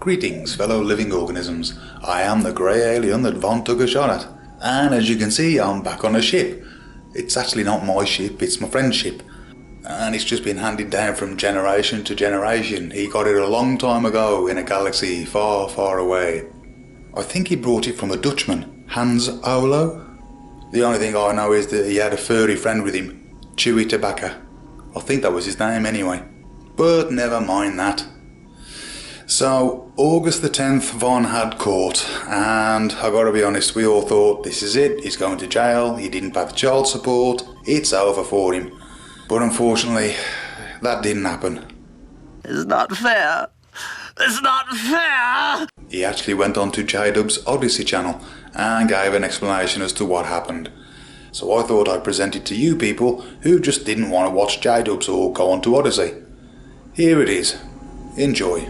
Greetings, fellow living organisms. I am the grey alien that Von took a shot at. And as you can see, I'm back on a ship. It's actually not my ship, it's my friend's ship. And it's just been handed down from generation to generation. He got it a long time ago in a galaxy far, far away. I think he brought it from a Dutchman, Hans Olo. The only thing I know is that he had a furry friend with him, Chewy Tobacco. I think that was his name anyway. But never mind that. So, August the 10th, Von had court, and I gotta be honest, we all thought, this is it, he's going to jail, he didn't pay the child support, it's over for him. But unfortunately, that didn't happen. It's not fair. It's not fair! He actually went on to J-Dub's Odyssey channel and gave an explanation as to what happened. So I thought I'd present it to you people who just didn't want to watch J-Dubs or go on to Odyssey. Here it is. Enjoy.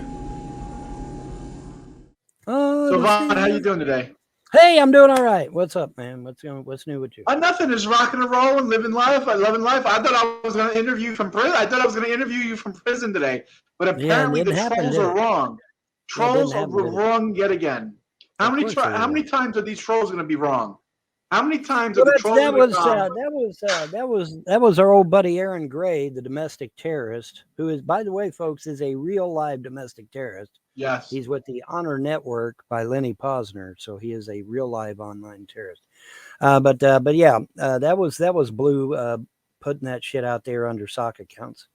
So Von, how you doing today? Hey, I'm doing all right. What's up, man? What's new with you? Nothing. Just rocking and rolling, living life. Loving life. I thought I was going to interview you from prison. I thought I was going to interview you from prison today, but apparently the trolls are wrong. Trolls are wrong yet again. How many times are these trolls going to be wrong? How many times are the trolls going to be wrong? That was our old buddy Aaron Gray, the domestic terrorist, who is, by the way, folks, is a real live domestic terrorist. Yes. He's with the Honor Network by Lenny Posner, so he is a real live online terrorist. But that was Blue putting that shit out there under sock accounts.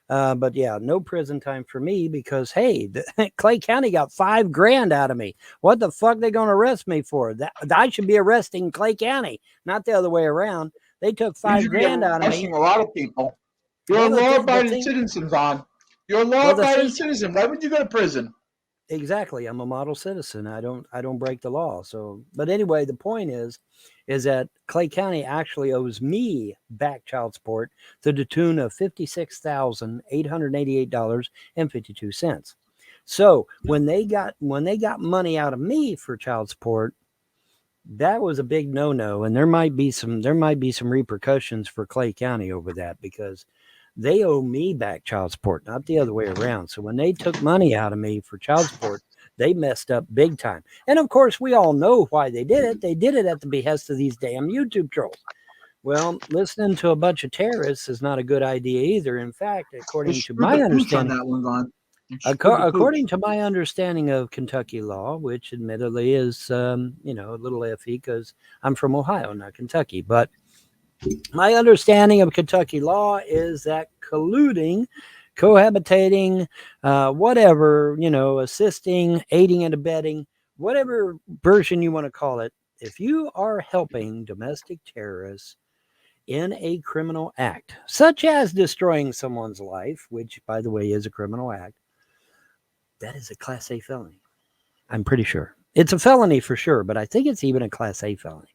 But yeah, no prison time for me because hey, Clay County got $5,000 out of me. What the fuck they gonna arrest me for? That I should be arresting Clay County, not the other way around. They took $5,000 out of me. A lot of people. You're a law-abiding citizen, Von. You're a law-abiding citizen. Why would you go to prison? Exactly. I'm a model citizen. I don't break the law. So, but anyway, the point is that Clay County actually owes me back child support to the tune of $56,888.52. So when they got money out of me for child support, that was a big no-no. And there might be some repercussions for Clay County over that because they owe me back child support, not the other way around. So when they took money out of me for child support, they messed up big time. And of course, we all know why they did it. They did it at the behest of these damn YouTube trolls. Well, listening to a bunch of terrorists is not a good idea either. In fact, according to my understanding, according to my understanding of Kentucky law, which admittedly is a little iffy because I'm from Ohio, not Kentucky, but my understanding of Kentucky law is that colluding, cohabitating, assisting, aiding and abetting, whatever version you want to call it, if you are helping domestic terrorists in a criminal act, such as destroying someone's life, which, by the way, is a criminal act, that is a Class A felony. I'm pretty sure. It's a felony for sure, but I think it's even a Class A felony.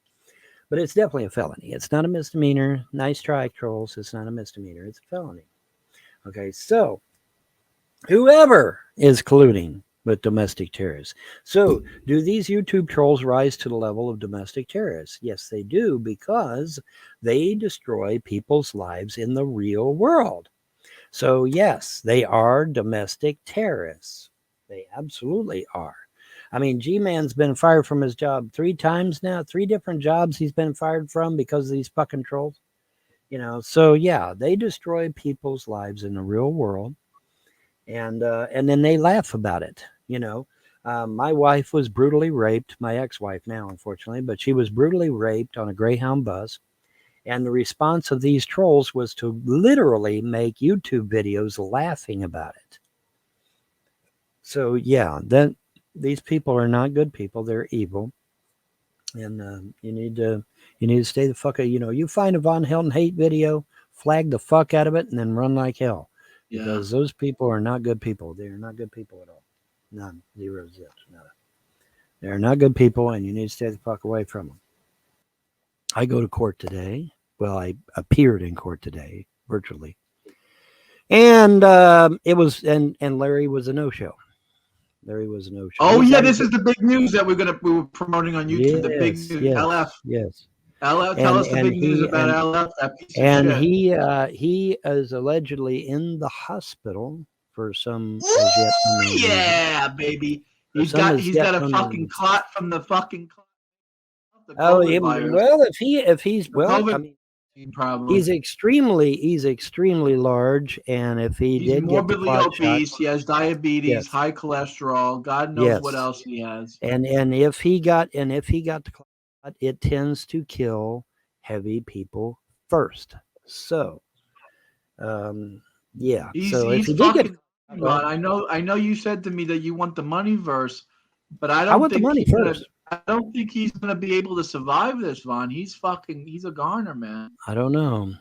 But it's definitely a felony. It's not a misdemeanor. Nice try, trolls. It's not a misdemeanor. It's a felony. Okay, so whoever is colluding with domestic terrorists. So do these YouTube trolls rise to the level of domestic terrorists? Yes, they do, because they destroy people's lives in the real world. So yes, they are domestic terrorists. They absolutely are. I mean, G-Man's been fired from his job 3 times now. 3 different jobs he's been fired from because of these fucking trolls. So yeah, they destroy people's lives in the real world. And then they laugh about it. My wife was brutally raped, my ex-wife now, unfortunately, but she was brutally raped on a Greyhound bus. And the response of these trolls was to literally make YouTube videos laughing about it. So yeah, these people are not good people. They're evil. And you need to stay the fuck out. You find a Von Helden hate video, flag the fuck out of it, and then run like hell. Yeah. Because those people are not good people. They are not good people at all. None. 0, zip, nada. They're not good people, and you need to stay the fuck away from them. I go to court today. Well, I appeared in court today, virtually. And it was, and Larry was a no-show. Larry was a no-show. Oh yeah, this is the big news that we were promoting on YouTube. Yes, the big news, yes, LF. Yes. LF, tell us the big news about LF. And he is allegedly in the hospital for some Ooh, as yet unknown reason. yeah, baby. He's some got as he's yet got a unknown fucking reason. clot from the fucking the Oh, COVID virus. well, if he's The well, COVID I mean, probably. he's extremely large, and if he He's did get the morbidly clot shot, obese. He has diabetes, yes, high cholesterol. God knows what yes, else he has. and if he got the clot, it tends to kill heavy people first. So, yeah. So if He's he did get, fucking well, Ron. I know you said to me that you want the money verse, but I I don't want the think money he's gonna first. I don't think he's gonna be able to survive this, Vaughn. He's a goner, man. I don't know.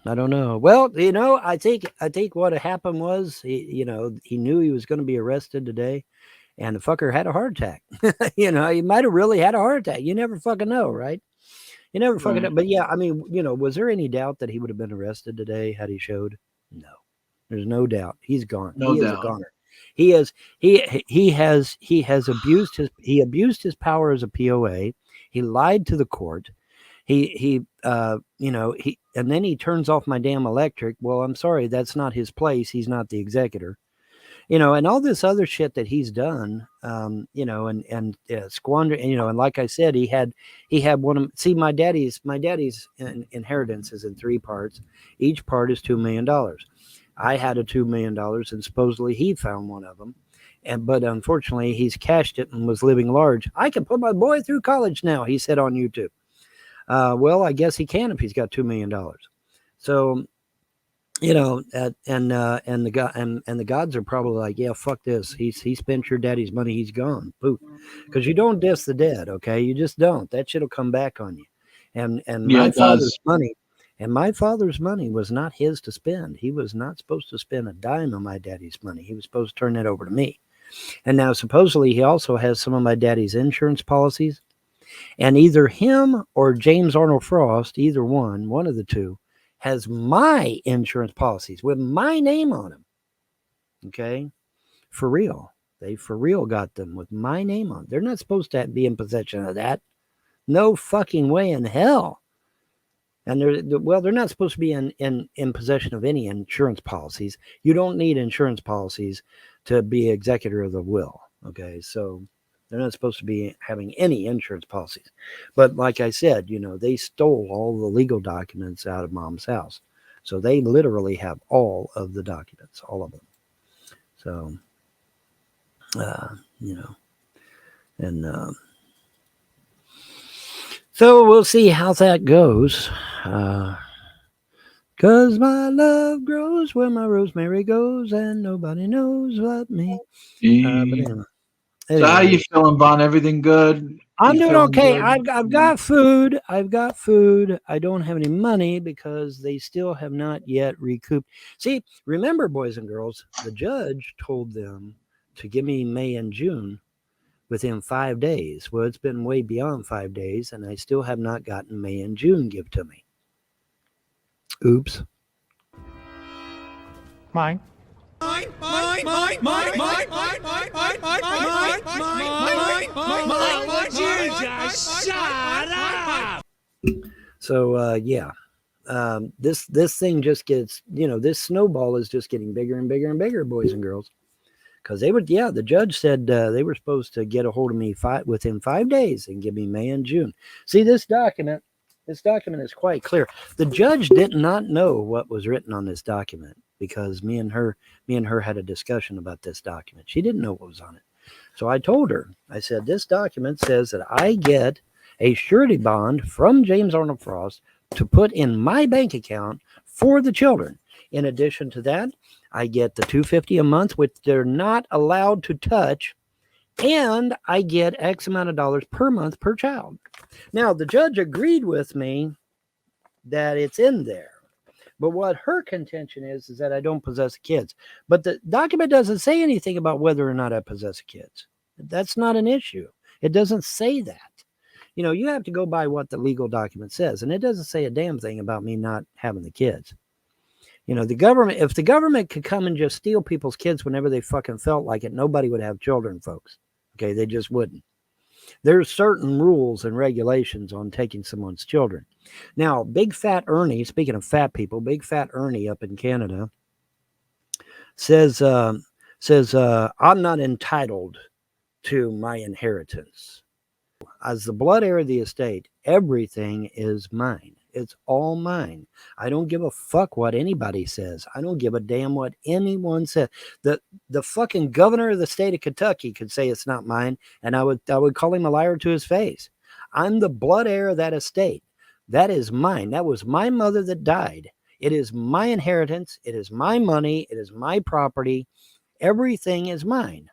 Well, I think what happened was he knew he was going to be arrested today, and the fucker had a heart attack. He might have really had a heart attack. You never fucking know, right? You never fucking know. Right. But yeah, I mean, was there any doubt that he would have been arrested today had he showed? No, there's no doubt. He's gone. No He is a doubt. goner. He has abused his power as a POA. He lied to the court. And then he turns off my damn electric. Well, I'm sorry, that's not his place. He's not the executor. And all this other shit that he's done, and squander, and like I said, he had one of, see, my daddy's inheritance is in 3 parts. Each part is $2 million. I had a $2 million, and supposedly he found one of them. But unfortunately, he's cashed it and was living large. I can put my boy through college now, he said on YouTube. Well, I guess he can if he's got $2 million. So, and the gods are probably like, yeah, fuck this. He spent your daddy's money. He's gone. Poof. Because you don't diss the dead. Okay. You just don't. That shit'll come back on you. And Yeah, my father's money. And my father's money was not his to spend. He was not supposed to spend a dime on my daddy's money. He was supposed to turn that over to me. And now supposedly he also has some of my daddy's insurance policies. And either him or James Arnold Frost, either one of the two, has my insurance policies with my name on them. Okay? For real. They for real got them with my name on. They're not supposed to be in possession of that. No fucking way in hell. And they're not supposed to be in possession of any insurance policies. You don't need insurance policies to be executor of the will. Okay? So they're not supposed to be having any insurance policies. But like I said, they stole all the legal documents out of Mom's house. So they literally have all of the documents, all of them. So, so we'll see how that goes. 'Cause my love grows where my rosemary goes, and nobody knows but me. But anyway. So how you feeling, Vaughn? Everything good? I'm doing okay. Good? I've got food. I don't have any money because they still have not yet recouped. See, remember, boys and girls, the judge told them to give me May and June within 5 days. Well, it's been way beyond 5 days, and I still have not gotten May and June give to me. Oops. Mine. So yeah, this thing just gets, this snowball is just getting bigger and bigger and bigger, boys and girls. Because the judge said they were supposed to get a hold of me within 5 days and give me May and June. See, this document is quite clear. The judge did not know what was written on this document because me and her had a discussion about this document. She didn't know what was on it. So I told her, I said, this document says that I get a surety bond from James Arnold Frost to put in my bank account for the children. In addition to that, I get the $250 a month, which they're not allowed to touch, and I get X amount of dollars per month per child. Now, the judge agreed with me that it's in there. But what her contention is that I don't possess kids. But the document doesn't say anything about whether or not I possess kids. That's not an issue. It doesn't say that. You have to go by what the legal document says. And it doesn't say a damn thing about me not having the kids. The government, if the government could come and just steal people's kids whenever they fucking felt like it, nobody would have children, folks. Okay, they just wouldn't. There's certain rules and regulations on taking someone's children. Now, Big Fat Ernie, speaking of fat people, Big Fat Ernie up in Canada says says, I'm not entitled to my inheritance. As the blood heir of the estate, everything is mine. It's all mine. I don't give a fuck what anybody says. I don't give a damn what anyone says. The fucking governor of the state of Kentucky could say it's not mine, and I would call him a liar to his face. I'm the blood heir of that estate. That is mine. That was my mother that died. It is my inheritance. It is my money. It is my property. Everything is mine.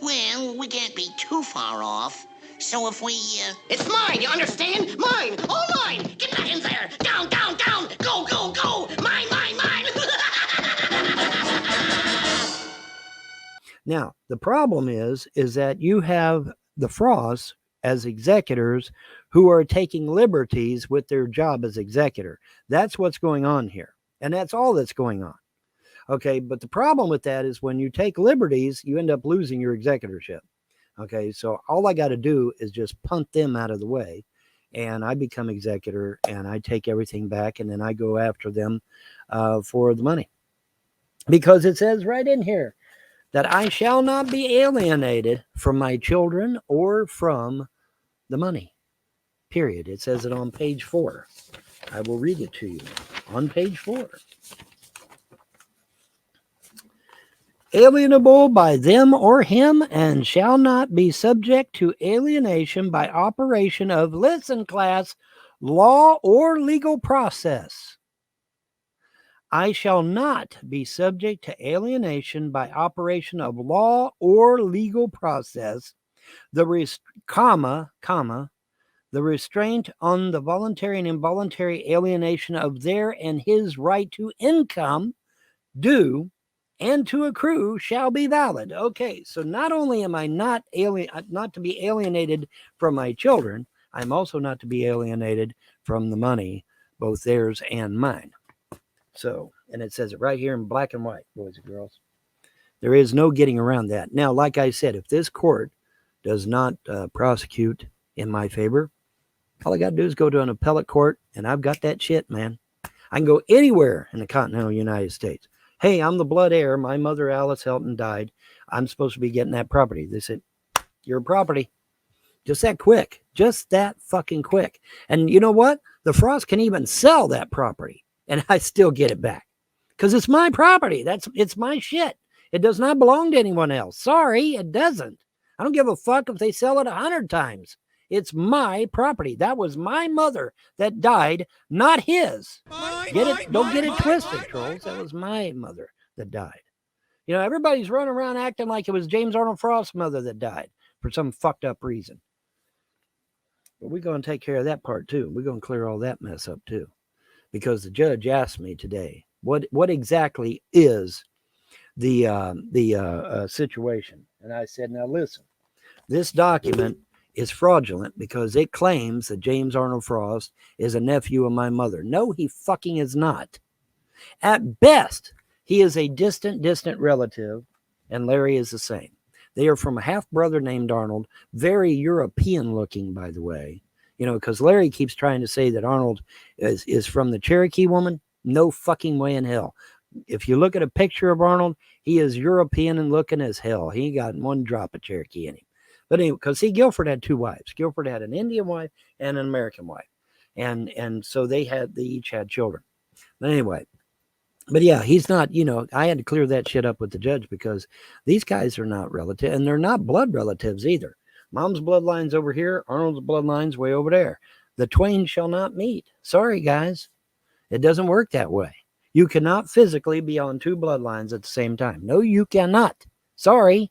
Well, we can't be too far off. So if we, It's mine, you understand? Mine! All mine! Get back in there! Down, down, down! Go, go, go! Mine, mine, mine! Now, the problem is that you have the Frosts as executors who are taking liberties with their job as executor. That's what's going on here. And that's all that's going on. Okay, but the problem with that is when you take liberties, you end up losing your executorship. Okay, so all I got to do is just punt them out of the way, and I become executor, and I take everything back, and then I go after them for the money. Because it says right in here that I shall not be alienated from my children or from the money. Period. It says it on page 4. I will read it to you on page 4. Alienable by them or him, and shall not be subject to alienation by operation of, listen class, law or legal process. I shall not be subject to alienation by operation of law or legal process, the restraint on the voluntary and involuntary alienation of their and his right to income, due, and to accrue shall be valid. Okay, so not only am I not to be alienated from my children, I'm also not to be alienated from the money, both theirs and mine. So, and it says it right here in black and white, boys and girls. There is no getting around that. Now, like I said, if this court does not prosecute in my favor, all I got to do is go to an appellate court, and I've got that shit, man. I can go anywhere in the continental United States. Hey, I'm the blood heir. My mother, Alice Helton, died. I'm supposed to be getting that property. They said, your property. Just that quick. Just that fucking quick. And you know what? The Frost can even sell that property, and I still get it back. Because it's my property. It's my shit. It does not belong to anyone else. Sorry, it doesn't. I don't give a fuck if they sell it 100 times. It's my property. That was my mother that died, not his. Don't get it twisted, trolls. That was my mother that died. You know, everybody's running around acting like it was James Arnold Frost's mother that died for some fucked up reason. But we're going to take care of that part too. We're going to clear all that mess up too. Because the judge asked me today, what exactly is the situation? And I said, now listen, this document is fraudulent because it claims that James Arnold Frost is a nephew of my mother. No, he fucking is not. At best, he is a distant relative, and Larry is the same. They are from a half-brother named Arnold, very European looking, by the way. You know, because Larry keeps trying to say that Arnold is from the Cherokee woman. No fucking way in hell. If you look at a picture of Arnold, he is European and looking as hell. He ain't got one drop of Cherokee in him. But anyway, because Guilford had 2 wives. Guilford had an Indian wife and an American wife. And so they each had children. But anyway, but yeah, he's not, you know, I had to clear that shit up with the judge because these guys are not relative, and they're not blood relatives either. Mom's bloodline's over here. Arnold's bloodline's way over there. The twain shall not meet. Sorry, guys. It doesn't work that way. You cannot physically be on 2 bloodlines at the same time. No, you cannot. Sorry.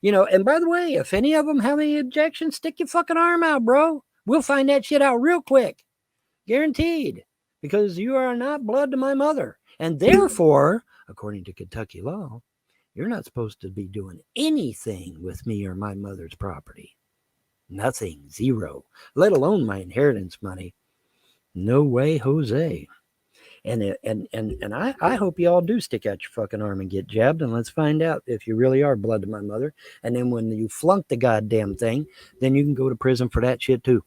You know, and by the way, if any of them have any objections, stick your fucking arm out, bro. We'll find that shit out real quick. Guaranteed. Because you are not blood to my mother. And therefore, according to Kentucky law, you're not supposed to be doing anything with me or my mother's property. Nothing. Zero. Let alone my inheritance money. No way, Jose. And I hope you all do stick out your fucking arm and get jabbed, and let's find out if you really are blood to my mother. And then when you flunk the goddamn thing, then you can go to prison for that shit too.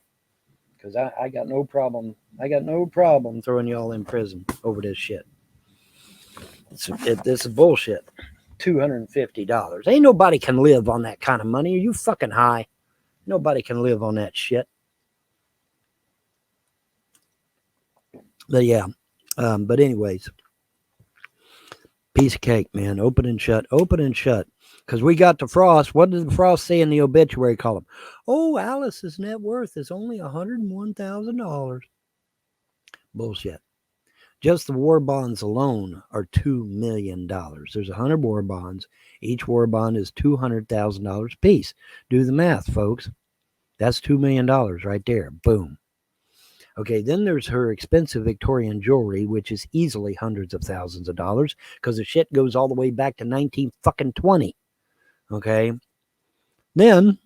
Because I got no problem. I got no problem throwing you all in prison over this shit. This is bullshit. $250. Ain't nobody can live on that kind of money. Are you fucking high? Nobody can live on that shit. But yeah. But anyways, piece of cake, man. Open and shut. Open and shut. Because we got the Frost. What did the Frost say in the obituary column? Oh, Alice's net worth is only $101,000. Bullshit. Just the war bonds alone are $2 million. There's 100 war bonds. Each war bond is $200,000 a piece. Do the math, folks. That's $2 million right there. Boom. Okay, then there's her expensive Victorian jewelry, which is easily hundreds of thousands of dollars because the shit goes all the way back to 1920. Okay. Then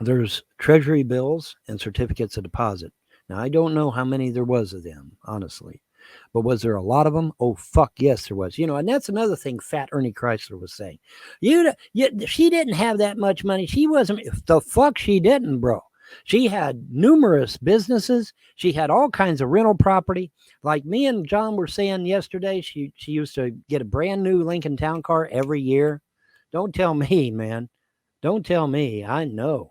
there's treasury bills and certificates of deposit. Now, I don't know how many there was of them, honestly. But was there a lot of them? Oh, fuck, yes, there was. And that's another thing Fat Ernie Chrysler was saying. She didn't have that much money. She wasn't. The fuck she didn't, bro. She had numerous businesses. She had all kinds of rental property. Like me and John were saying yesterday, she used to get a brand new Lincoln Town Car every year. Don't tell me, man. Don't tell me. I know.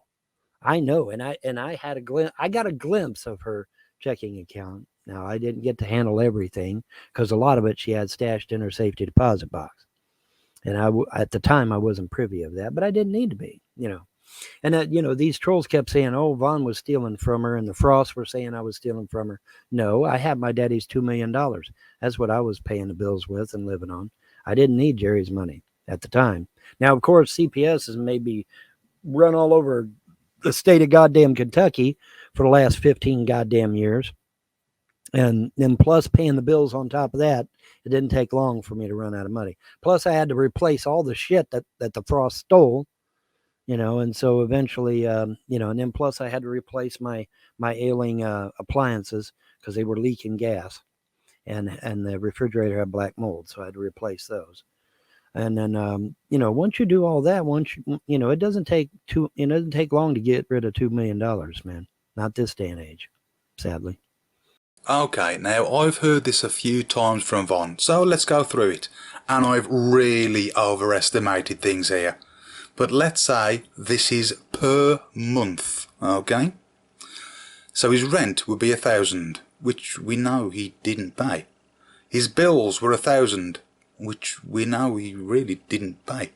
And I had I got a glimpse of her checking account. Now, I didn't get to handle everything because a lot of it she had stashed in her safety deposit box. And at the time, I wasn't privy of that, but I didn't need to be, And, these trolls kept saying, oh, Vaughn was stealing from her, and the Frosts were saying I was stealing from her. No, I had my daddy's $2 million. That's what I was paying the bills with and living on. I didn't need Jerry's money at the time. Now, of course, CPS has maybe run all over the state of goddamn Kentucky for the last 15 goddamn years. And then plus paying the bills on top of that, it didn't take long for me to run out of money. Plus, I had to replace all the shit that the Frost stole, and so eventually, and then plus I had to replace my ailing appliances because they were leaking gas, and the refrigerator had black mold, so I had to replace those. And then, once you do all that, it doesn't take long to get rid of $2 million, man. Not this day and age, sadly. Okay, now I've heard this a few times from Vaughn, so let's go through it. And I've really overestimated things here. But let's say this is per month, okay? So his rent would be $1,000, which we know he didn't pay. His bills were $1,000, which we know he really didn't pay.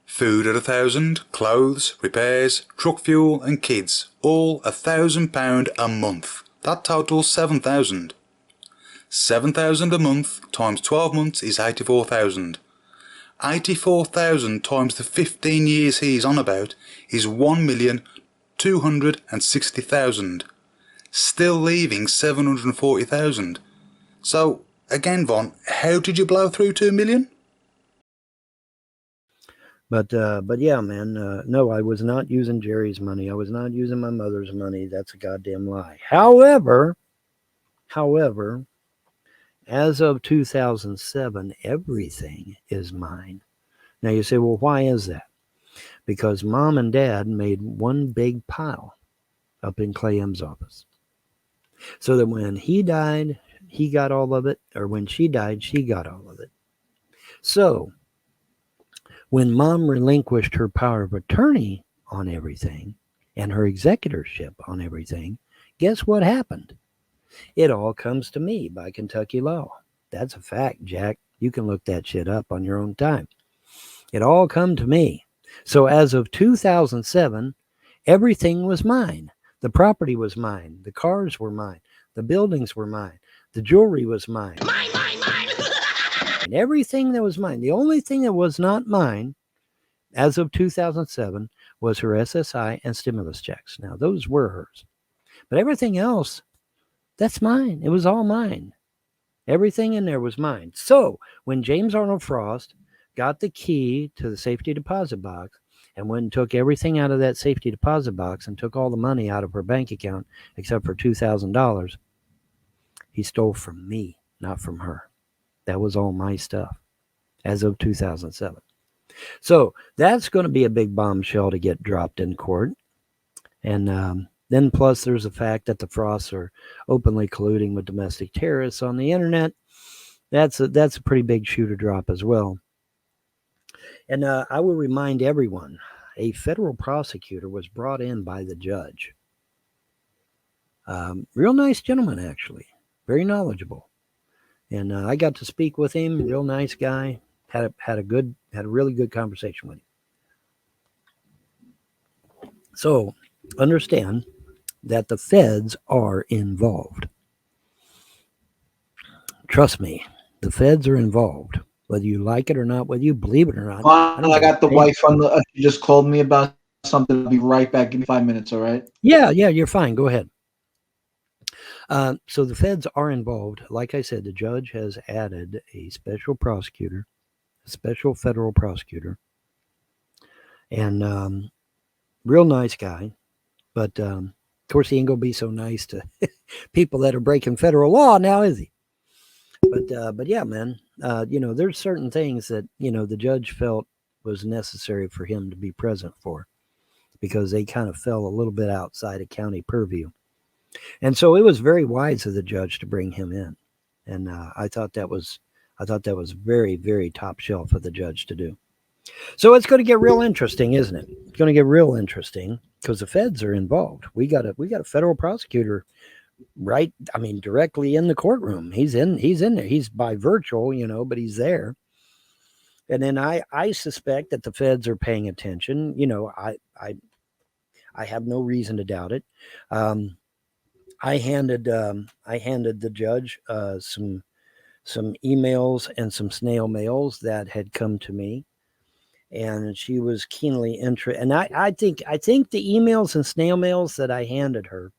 Food at $1,000, clothes, repairs, truck fuel and kids, all £1,000 a month. That totals $7,000. $7,000 a month times 12 months is $84,000. $84,000 times the 15 years he's on about is $1,260,000. Still leaving $740,000. So, again, Vaughn, how did you blow through $2 million? But yeah, man, no, I was not using Jerry's money. I was not using my mother's money. That's a goddamn lie. However, as of 2007, everything is mine. Now you say, well, why is that? Because Mom and Dad made one big pile up in Clay M's office. So that when he died, he got all of it, or when she died, she got all of it. So when Mom relinquished her power of attorney on everything and her executorship on everything, guess what happened? It all comes to me by Kentucky law. That's a fact, Jack. You can look that shit up on your own time. It all come to me. So as of 2007, everything was mine. The property was mine. The cars were mine. The buildings were mine. The jewelry was mine. Mine. And everything that was mine. The only thing that was not mine as of 2007 was her SSI and stimulus checks. Now, those were hers. But everything else, that's mine. It was all mine. Everything in there was mine. So when James Arnold Frost got the key to the safety deposit box and went and took everything out of that safety deposit box and took all the money out of her bank account except for $2,000, he stole from me, not from her. That was all my stuff as of 2007. So that's going to be a big bombshell to get dropped in court. And then plus there's the fact that the Frosts are openly colluding with domestic terrorists on the internet. that's a pretty big shoe to drop as well. And I will remind everyone, a federal prosecutor was brought in by the judge. Real nice gentleman, actually, very knowledgeable. And I got to speak with him. Real nice guy. Had a really good conversation with him. So understand that the feds are involved. Trust me, the feds are involved. Whether you like it or not, whether you believe it or not. I got the wife on the. She just called me about something. I'll be right back. Give me 5 minutes. All right. Yeah, you're fine. Go ahead. So the feds are involved. Like I said, the judge has added a special prosecutor, a special federal prosecutor, and real nice guy. But of course, he ain't gonna be so nice to people that are breaking federal law now, is he? But yeah, man. There's certain things that the judge felt was necessary for him to be present for, because they kind of fell a little bit outside of county purview. And so it was very wise of the judge to bring him in, and I thought that was very, very top shelf of the judge to do. So it's going to get real interesting, isn't it? It's going to get real interesting because the feds are involved. We got a federal prosecutor, right? I mean, directly in the courtroom. He's in there. He's by virtual, but he's there. And then I suspect that the feds are paying attention. I have no reason to doubt it. I handed the judge some emails and some snail mails that had come to me, and she was keenly interested. And I think the emails and snail mails that I handed her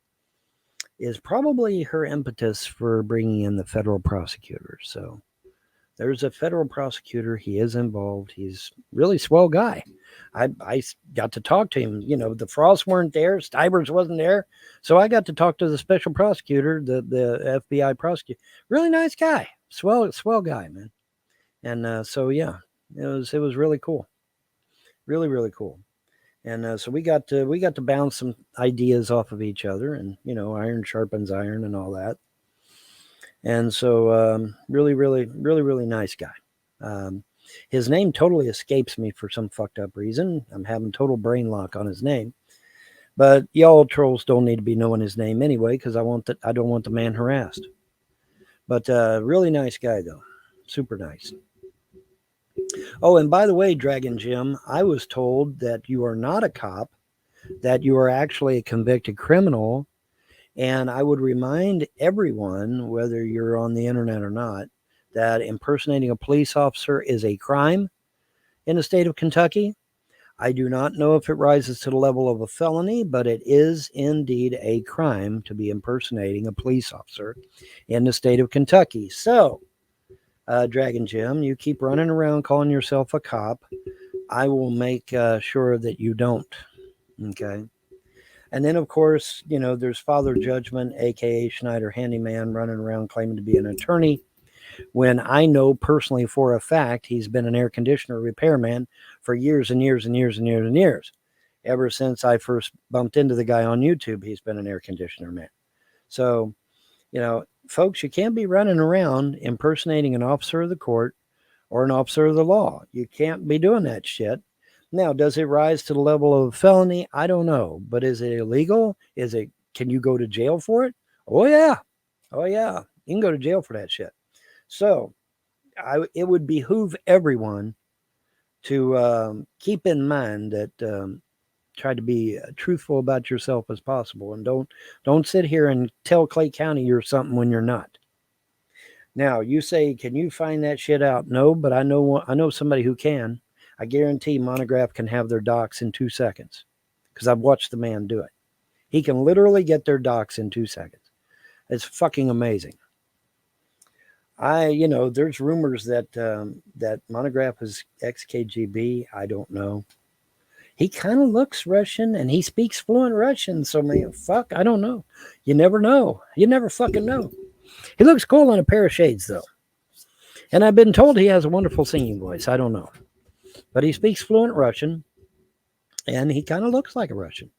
is probably her impetus for bringing in the federal prosecutor. So there's a federal prosecutor. He is involved. He's really swell guy. I got to talk to him. The Frosts weren't there. Stivers wasn't there. So I got to talk to the special prosecutor, the FBI prosecutor. Really nice guy. Swell guy, man. And so, yeah, it was really cool. Really, really cool. And so we got to bounce some ideas off of each other, and, iron sharpens iron and all that. And so really, really, really, really nice guy. His name totally escapes me for some fucked up reason. I'm having total brain lock on his name. But y'all trolls don't need to be knowing his name anyway, because I don't want the man harassed. But really nice guy, though. Super nice. Oh, and by the way, Dragon Jim, I was told that you are not a cop, that you are actually a convicted criminal. And I would remind everyone, whether you're on the internet or not, that impersonating a police officer is a crime in the state of Kentucky. I do not know if it rises to the level of a felony, but it is indeed a crime to be impersonating a police officer in the state of Kentucky. So, Dragon Jim, you keep running around calling yourself a cop. I will make sure that you don't. Okay. And then, of course, there's Father Judgment, a.k.a. Schneider Handyman, running around claiming to be an attorney, when I know personally for a fact he's been an air conditioner repairman for years and years and years and years and years. Ever since I first bumped into the guy on YouTube, he's been an air conditioner man. So, folks, you can't be running around impersonating an officer of the court or an officer of the law. You can't be doing that shit. Now, does it rise to the level of a felony? I don't know. But is it illegal? Can you go to jail for it? Oh, yeah. You can go to jail for that shit. So it would behoove everyone to keep in mind that try to be truthful about yourself as possible, and don't sit here and tell Clay County you're something when you're not. Now, you say, can you find that shit out? No, but I know somebody who can. I guarantee Monograph can have their docs in 2 seconds, because I've watched the man do it. He can literally get their docs in 2 seconds. It's fucking amazing. There's rumors that Monograph is ex-KGB. I don't know. He kind of looks Russian, and he speaks fluent Russian. So, I don't know. You never know. You never fucking know. He looks cool in a pair of shades, though. And I've been told he has a wonderful singing voice. I don't know. But he speaks fluent Russian, and he kind of looks like a Russian.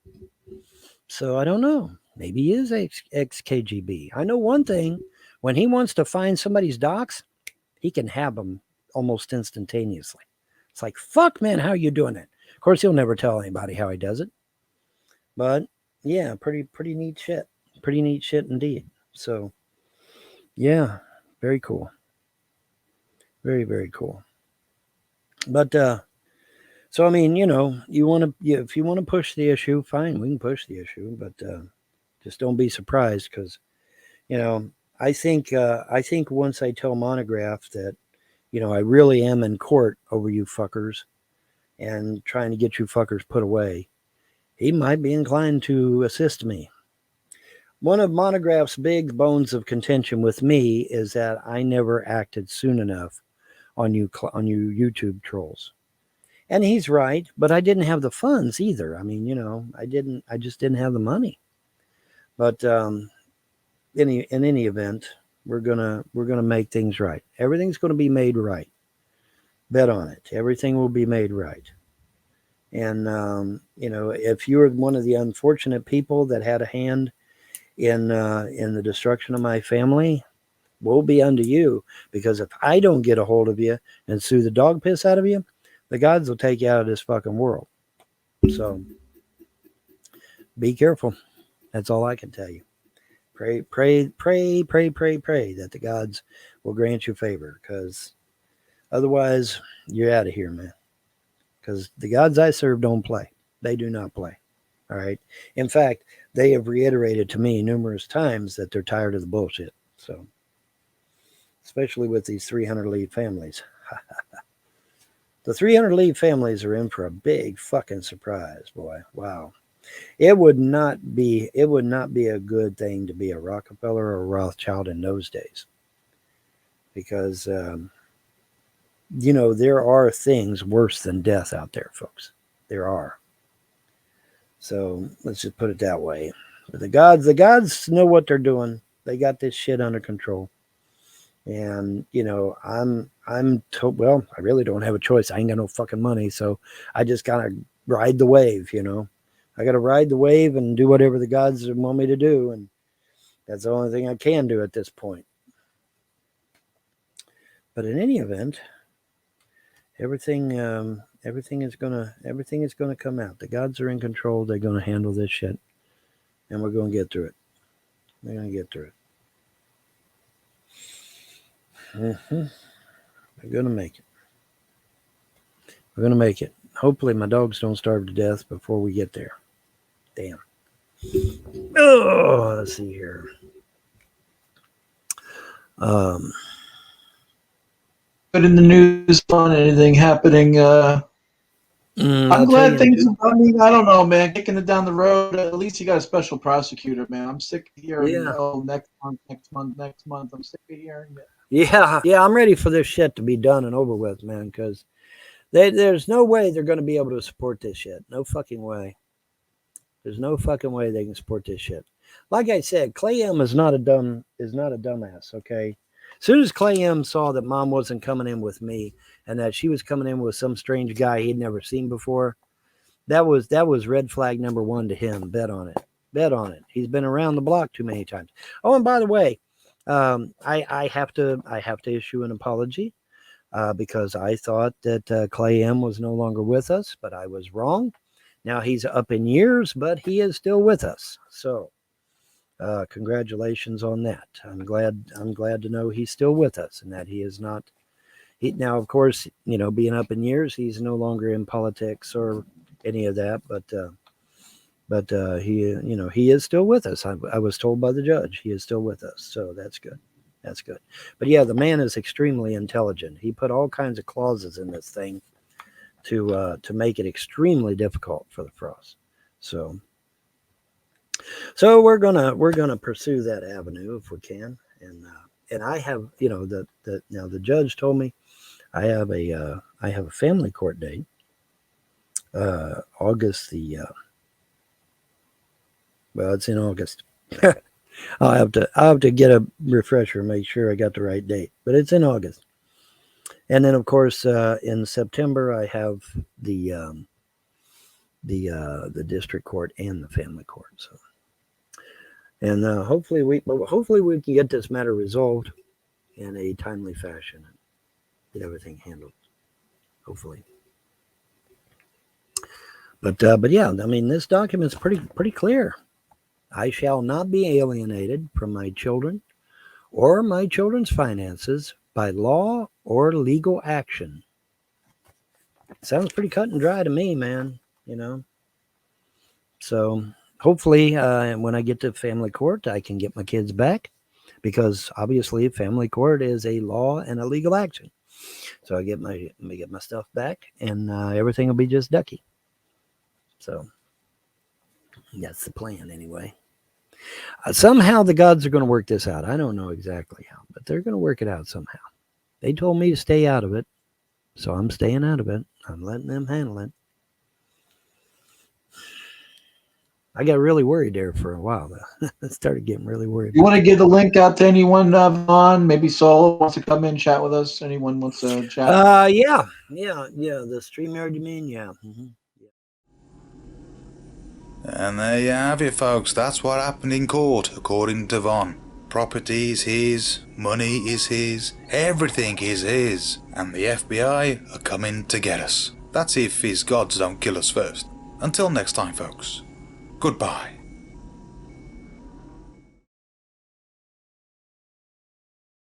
So I don't know. Maybe he is ex-KGB. I know one thing. When he wants to find somebody's docs, he can have them almost instantaneously. It's like, fuck, man, how you doing it? Of course, he'll never tell anybody how he does it. But yeah, pretty neat shit. Pretty neat shit indeed. So yeah, very cool. Very, very cool. But so I mean, you know, if you want to push the issue, fine, we can push the issue, but just don't be surprised because, you know, I think once I tell Monograph that, you know, I really am in court over you fuckers and trying to get you fuckers put away, he might be inclined to assist me. One of Monograph's big bones of contention with me is that I never acted soon enough on you YouTube trolls. And he's right, but I didn't have the funds either. I mean, you know, I just didn't have the money. But in any event, we're gonna make things right. Everything's gonna be made right. Bet on it. Everything will be made right. And you know, if you're one of the unfortunate people that had a hand in the destruction of my family, woe be unto you. Because if I don't get a hold of you and sue the dog piss out of you, the gods will take you out of this fucking world. So be careful. That's all I can tell you. Pray that the gods will grant you favor, because otherwise you're out of here, man. Because the gods I serve don't play. They do not play. All right. In fact, they have reiterated to me numerous times that they're tired of the bullshit. So, especially with these 300 lead families. The 300 lead families are in for a big fucking surprise, boy. Wow. It would not be a good thing to be a Rockefeller or a Rothschild in those days. Because, you know, there are things worse than death out there, folks. There are. So let's just put it that way. But the gods know what they're doing. They got this shit under control. And, you know, well, I really don't have a choice. I ain't got no fucking money. So I just gotta ride the wave, you know. I gotta ride the wave and do whatever the gods want me to do. And that's the only thing I can do at this point. But in any event, everything is gonna come out. The gods are in control. They're gonna handle this shit. And we're gonna get through it. We're gonna get through it. We're gonna make it. We're gonna make it. Hopefully my dogs don't starve to death before we get there. Damn. Oh, let's see here. But in the news on anything happening, I'm glad things. I mean, I don't know, man. Kicking it down the road. At least you got a special prosecutor, man. I'm sick of hearing. Yeah. Oh, next month. I'm sick of hearing it. Yeah, I'm ready for this shit to be done and over with, man, because there's no way they're going to be able to support this shit. No fucking way. There's no fucking way they can support this shit. Like I said, Clay M is not a dumbass, okay? As soon as Clay M saw that Mom wasn't coming in with me and that she was coming in with some strange guy he'd never seen before, that was red flag number one to him. Bet on it. Bet on it. He's been around the block too many times. Oh, and by the way, I have to issue an apology because I thought that Clay M was no longer with us, but I was wrong. Now he's up in years, but he is still with us. So congratulations on that. I'm glad to know he's still with us and that he is not. Now, of course, you know, being up in years, he's no longer in politics or any of that, but he, you know, he is still with us. I was told by the judge he is still with us, so that's good. That's good. But yeah, the man is extremely intelligent. He put all kinds of clauses in this thing to make it extremely difficult for the Frost. So we're gonna pursue that avenue if we can. And I have, you know, now the judge told me I have a family court date, August the. Well, it's in August. I'll have to get a refresher, make sure I got the right date. But it's in August. And then, of course, in September, I have the district court and the family court. So, and hopefully we can get this matter resolved in a timely fashion. get everything handled, hopefully. But yeah, I mean, this document's pretty clear. I shall not be alienated from my children or my children's finances by law or legal action. Sounds pretty cut and dry to me, man, you know. So hopefully when I get to family court, I can get my kids back, because obviously family court is a law and a legal action. So I get my stuff back, and everything will be just ducky. So that's the plan anyway. Somehow the gods are going to work this out. I don't know exactly how, but they're going to work it out somehow. They told me to stay out of it, so I'm staying out of it. I'm letting them handle it. I got really worried there for a while, though. I started getting really worried. You want to give the link out to anyone, Vaughn? Maybe Solo wants to come in and chat with us. Anyone wants to chat? Yeah. The StreamYard, you mean? Yeah. Mm-hmm. And there you have it, folks. That's what happened in court, according to Vaughn. Property is his, money is his, everything is his, and the FBI are coming to get us. That's if his gods don't kill us first. Until next time, folks. Goodbye.